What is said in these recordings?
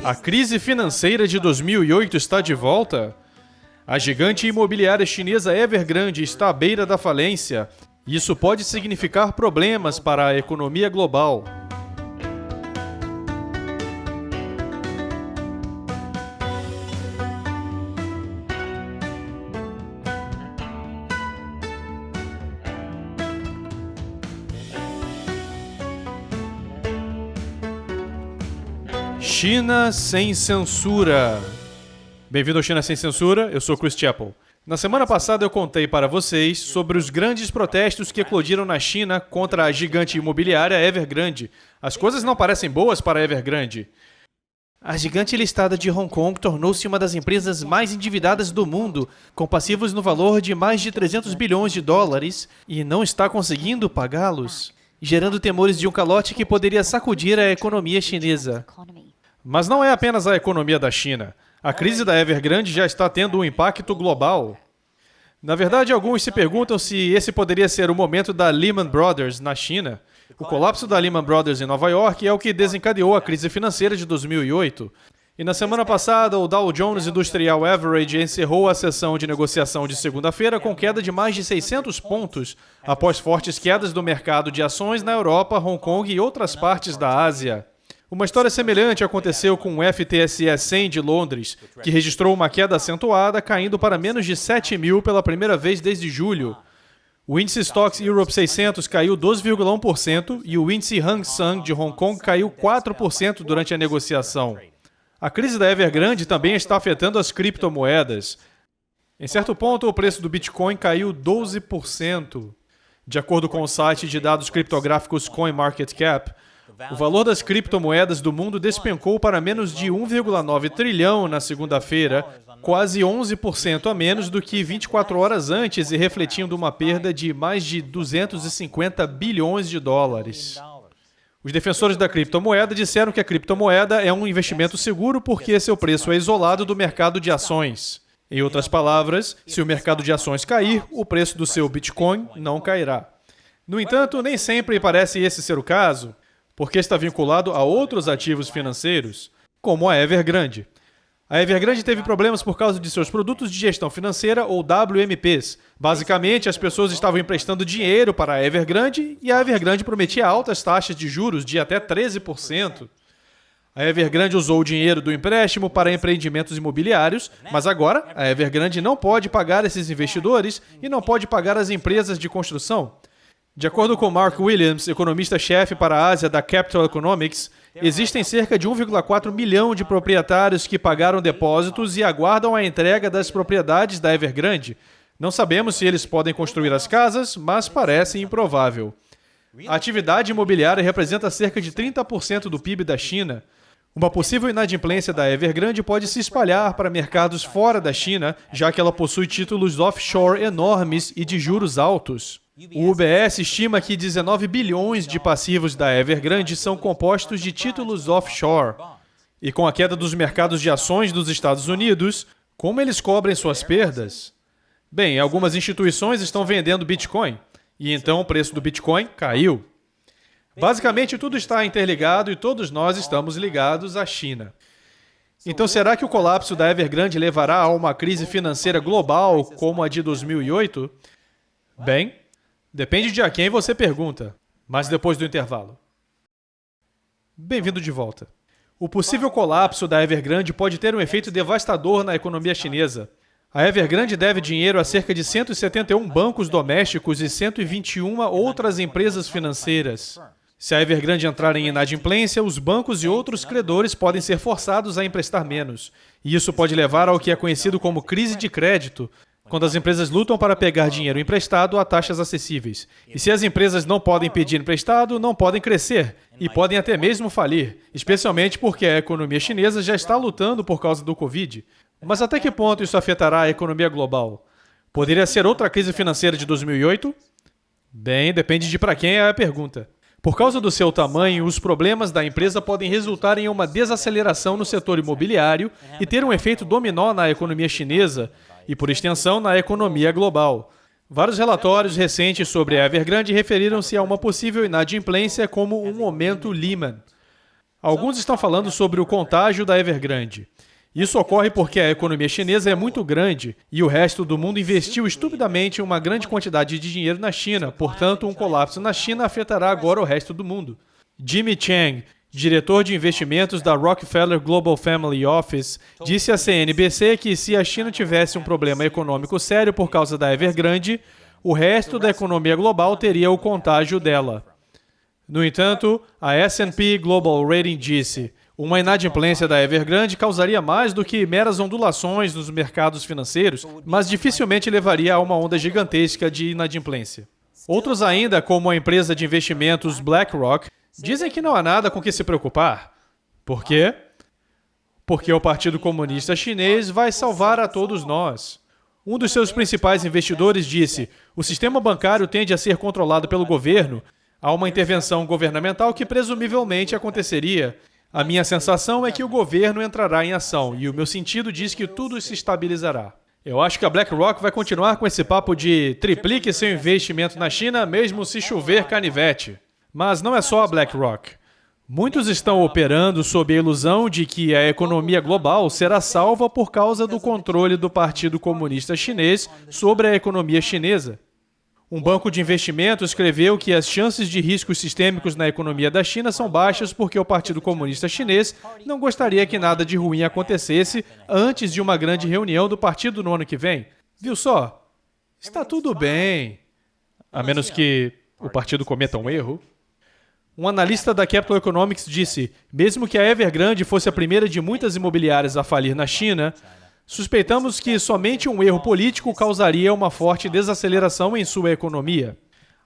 A crise financeira de 2008 está de volta? A gigante imobiliária chinesa Evergrande está à beira da falência. Isso pode significar problemas para a economia global. China sem censura. Bem-vindo ao China sem censura, eu sou Chris Chappell. Na semana passada eu contei para vocês sobre os grandes protestos que eclodiram na China contra a gigante imobiliária Evergrande. As coisas não parecem boas para a Evergrande. A gigante listada de Hong Kong tornou-se uma das empresas mais endividadas do mundo, com passivos no valor de mais de 300 bilhões de dólares, e não está conseguindo pagá-los, gerando temores de um calote que poderia sacudir a economia chinesa. Mas não é apenas a economia da China. A crise da Evergrande já está tendo um impacto global. Na verdade, alguns se perguntam se esse poderia ser o momento da Lehman Brothers na China. O colapso da Lehman Brothers em Nova York é o que desencadeou a crise financeira de 2008. E na semana passada, o Dow Jones Industrial Average encerrou a sessão de negociação de segunda-feira com queda de mais de 600 pontos, após fortes quedas do mercado de ações na Europa, Hong Kong e outras partes da Ásia. Uma história semelhante aconteceu com o FTSE 100 de Londres, que registrou uma queda acentuada, caindo para menos de 7.000 pela primeira vez desde julho. O índice Stocks Europe 600 caiu 12,1% e o índice Hang Seng de Hong Kong caiu 4% durante a negociação. A crise da Evergrande também está afetando as criptomoedas. Em certo ponto, o preço do Bitcoin caiu 12%. De acordo com o site de dados criptográficos CoinMarketCap, o valor das criptomoedas do mundo despencou para menos de 1,9 trilhão na segunda-feira, quase 11% a menos do que 24 horas antes e refletindo uma perda de mais de 250 bilhões de dólares. Os defensores da criptomoeda disseram que a criptomoeda é um investimento seguro porque seu preço é isolado do mercado de ações. Em outras palavras, se o mercado de ações cair, o preço do seu Bitcoin não cairá. No entanto, nem sempre parece esse ser o caso, porque está vinculado a outros ativos financeiros, como a Evergrande. A Evergrande teve problemas por causa de seus produtos de gestão financeira, ou WMPs. Basicamente, as pessoas estavam emprestando dinheiro para a Evergrande e a Evergrande prometia altas taxas de juros de até 13%. A Evergrande usou o dinheiro do empréstimo para empreendimentos imobiliários, mas agora a Evergrande não pode pagar esses investidores e não pode pagar as empresas de construção. De acordo com Mark Williams, economista-chefe para a Ásia da Capital Economics, existem cerca de 1,4 milhão de proprietários que pagaram depósitos e aguardam a entrega das propriedades da Evergrande. Não sabemos se eles podem construir as casas, mas parece improvável. A atividade imobiliária representa cerca de 30% do PIB da China. Uma possível inadimplência da Evergrande pode se espalhar para mercados fora da China, já que ela possui títulos offshore enormes e de juros altos. O UBS estima que 19 bilhões de passivos da Evergrande são compostos de títulos offshore. E com a queda dos mercados de ações dos Estados Unidos, como eles cobrem suas perdas? Bem, algumas instituições estão vendendo Bitcoin, e então o preço do Bitcoin caiu. Basicamente, tudo está interligado e todos nós estamos ligados à China. Então, será que o colapso da Evergrande levará a uma crise financeira global como a de 2008? Bem, depende de a quem você pergunta, mas depois do intervalo. Bem-vindo de volta. O possível colapso da Evergrande pode ter um efeito devastador na economia chinesa. A Evergrande deve dinheiro a cerca de 171 bancos domésticos e 121 outras empresas financeiras. Se a Evergrande entrar em inadimplência, os bancos e outros credores podem ser forçados a emprestar menos. E isso pode levar ao que é conhecido como crise de crédito, quando as empresas lutam para pegar dinheiro emprestado a taxas acessíveis. E se as empresas não podem pedir emprestado, não podem crescer e podem até mesmo falir, especialmente porque a economia chinesa já está lutando por causa do Covid. Mas até que ponto isso afetará a economia global? Poderia ser outra crise financeira de 2008? Bem, depende de para quem é a pergunta. Por causa do seu tamanho, os problemas da empresa podem resultar em uma desaceleração no setor imobiliário e ter um efeito dominó na economia chinesa e, por extensão, na economia global. Vários relatórios recentes sobre a Evergrande referiram-se a uma possível inadimplência como um momento Lehman. Alguns estão falando sobre o contágio da Evergrande. Isso ocorre porque a economia chinesa é muito grande e o resto do mundo investiu estupidamente uma grande quantidade de dinheiro na China, portanto, um colapso na China afetará agora o resto do mundo. Jimmy Chang, diretor de investimentos da Rockefeller Global Family Office, disse à CNBC que se a China tivesse um problema econômico sério por causa da Evergrande, o resto da economia global teria o contágio dela. No entanto, a S&P Global Rating disse: uma inadimplência da Evergrande causaria mais do que meras ondulações nos mercados financeiros, mas dificilmente levaria a uma onda gigantesca de inadimplência. Outros ainda, como a empresa de investimentos BlackRock, dizem que não há nada com que se preocupar. Por quê? Porque o Partido Comunista Chinês vai salvar a todos nós. Um dos seus principais investidores disse: o sistema bancário tende a ser controlado pelo governo. Há uma intervenção governamental que presumivelmente aconteceria. A minha sensação é que o governo entrará em ação e o meu sentido diz que tudo se estabilizará. Eu acho que a BlackRock vai continuar com esse papo de triplique seu investimento na China mesmo se chover canivete. Mas não é só a BlackRock. Muitos estão operando sob a ilusão de que a economia global será salva por causa do controle do Partido Comunista Chinês sobre a economia chinesa. Um banco de investimento escreveu que as chances de riscos sistêmicos na economia da China são baixas porque o Partido Comunista Chinês não gostaria que nada de ruim acontecesse antes de uma grande reunião do partido no ano que vem. Viu só? Está tudo bem. A menos que o partido cometa um erro. Um analista da Capital Economics disse: mesmo que a Evergrande fosse a primeira de muitas imobiliárias a falir na China, suspeitamos que somente um erro político causaria uma forte desaceleração em sua economia.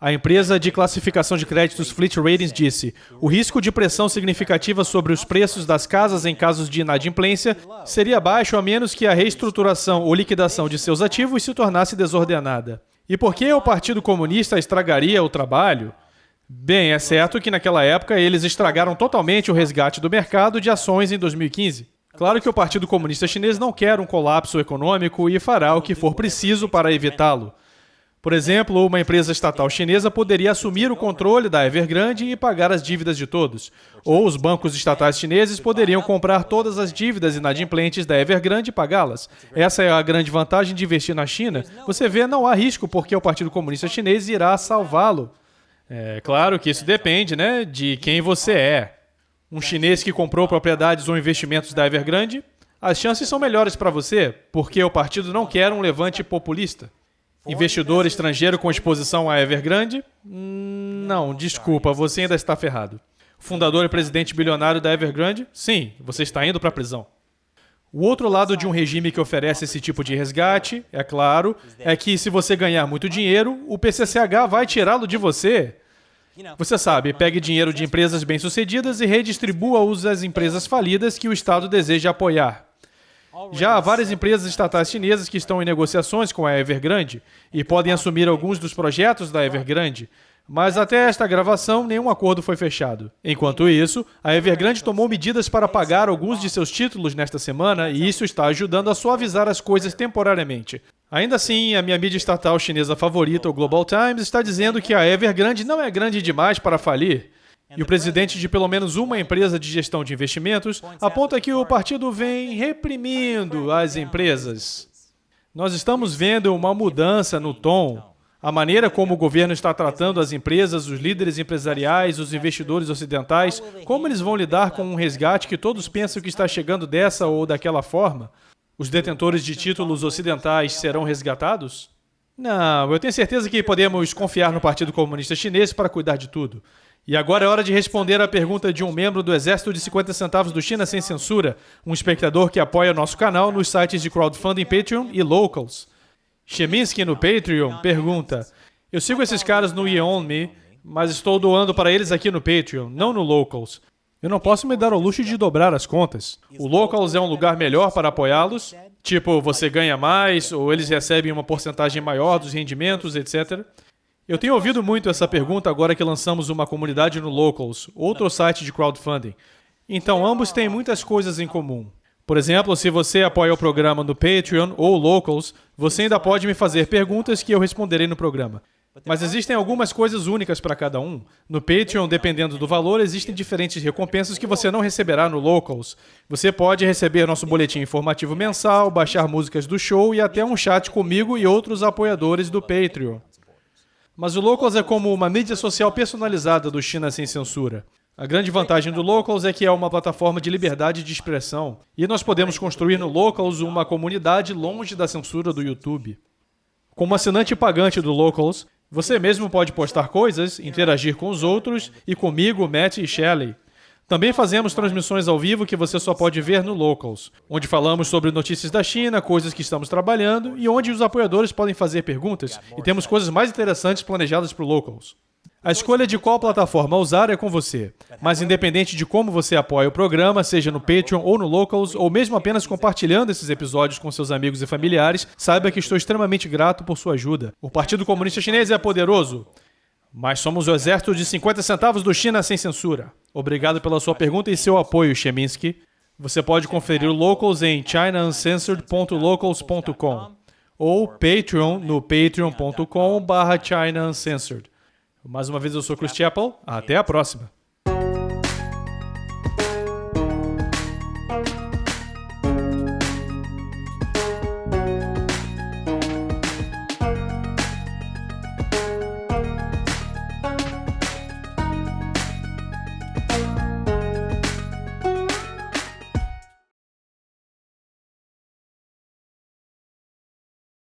A empresa de classificação de créditos Fitch Ratings disse: o risco de pressão significativa sobre os preços das casas em casos de inadimplência seria baixo a menos que a reestruturação ou liquidação de seus ativos se tornasse desordenada. E por que o Partido Comunista estragaria o trabalho? Bem, é certo que naquela época eles estragaram totalmente o resgate do mercado de ações em 2015. Claro que o Partido Comunista Chinês não quer um colapso econômico e fará o que for preciso para evitá-lo. Por exemplo, uma empresa estatal chinesa poderia assumir o controle da Evergrande e pagar as dívidas de todos. Ou os bancos estatais chineses poderiam comprar todas as dívidas inadimplentes da Evergrande e pagá-las. Essa é a grande vantagem de investir na China. Você vê, não há risco porque o Partido Comunista Chinês irá salvá-lo. É claro que isso depende, de quem você é. Um chinês que comprou propriedades ou investimentos da Evergrande, as chances são melhores para você, porque o partido não quer um levante populista. Investidor estrangeiro com exposição à Evergrande? Não, desculpa, você ainda está ferrado. Fundador e presidente bilionário da Evergrande? Sim, você está indo para a prisão. O outro lado de um regime que oferece esse tipo de resgate, é claro, é que se você ganhar muito dinheiro, o PCCH vai tirá-lo de você. Você sabe, pegue dinheiro de empresas bem-sucedidas e redistribua-os às empresas falidas que o Estado deseja apoiar. Já há várias empresas estatais chinesas que estão em negociações com a Evergrande e podem assumir alguns dos projetos da Evergrande, mas até esta gravação nenhum acordo foi fechado. Enquanto isso, a Evergrande tomou medidas para pagar alguns de seus títulos nesta semana e isso está ajudando a suavizar as coisas temporariamente. Ainda assim, a minha mídia estatal chinesa favorita, o Global Times, está dizendo que a Evergrande não é grande demais para falir. E o presidente de pelo menos uma empresa de gestão de investimentos aponta que o partido vem reprimindo as empresas. Nós estamos vendo uma mudança no tom. A maneira como o governo está tratando as empresas, os líderes empresariais, os investidores ocidentais, como eles vão lidar com um resgate que todos pensam que está chegando dessa ou daquela forma? Os detentores de títulos ocidentais serão resgatados? Não, eu tenho certeza que podemos confiar no Partido Comunista Chinês para cuidar de tudo. E agora é hora de responder à pergunta de um membro do Exército de 50 centavos do China Sem Censura, um espectador que apoia nosso canal nos sites de crowdfunding Patreon e Locals. Cheminsky no Patreon pergunta: eu sigo esses caras no YeonMe, mas estou doando para eles aqui no Patreon, não no Locals. Eu não posso me dar ao luxo de dobrar as contas. O Locals é um lugar melhor para apoiá-los? Tipo, você ganha mais, ou eles recebem uma porcentagem maior dos rendimentos, etc. Eu tenho ouvido muito essa pergunta agora que lançamos uma comunidade no Locals, outro site de crowdfunding. Então, ambos têm muitas coisas em comum. Por exemplo, se você apoia o programa no Patreon ou Locals, você ainda pode me fazer perguntas que eu responderei no programa. Mas existem algumas coisas únicas para cada um. No Patreon, dependendo do valor, existem diferentes recompensas que você não receberá no Locals. Você pode receber nosso boletim informativo mensal, baixar músicas do show e até um chat comigo e outros apoiadores do Patreon. Mas o Locals é como uma mídia social personalizada do China Sem Censura. A grande vantagem do Locals é que é uma plataforma de liberdade de expressão. E nós podemos construir no Locals uma comunidade longe da censura do YouTube. Como assinante pagante do Locals, você mesmo pode postar coisas, interagir com os outros e comigo, Matt e Shelley. Também fazemos transmissões ao vivo que você só pode ver no Locals, onde falamos sobre notícias da China, coisas que estamos trabalhando e onde os apoiadores podem fazer perguntas e temos coisas mais interessantes planejadas para o Locals. A escolha de qual plataforma usar é com você, mas independente de como você apoia o programa, seja no Patreon ou no Locals, ou mesmo apenas compartilhando esses episódios com seus amigos e familiares, saiba que estou extremamente grato por sua ajuda. O Partido Comunista Chinês é poderoso, mas somos o exército de 50 centavos do China Sem Censura. Obrigado pela sua pergunta e seu apoio, Cheminsky. Você pode conferir o Locals em chinauncensored.locals.com ou Patreon no patreon.com/chinauncensored. Mais uma vez, eu sou Chris Chappell. Até a próxima.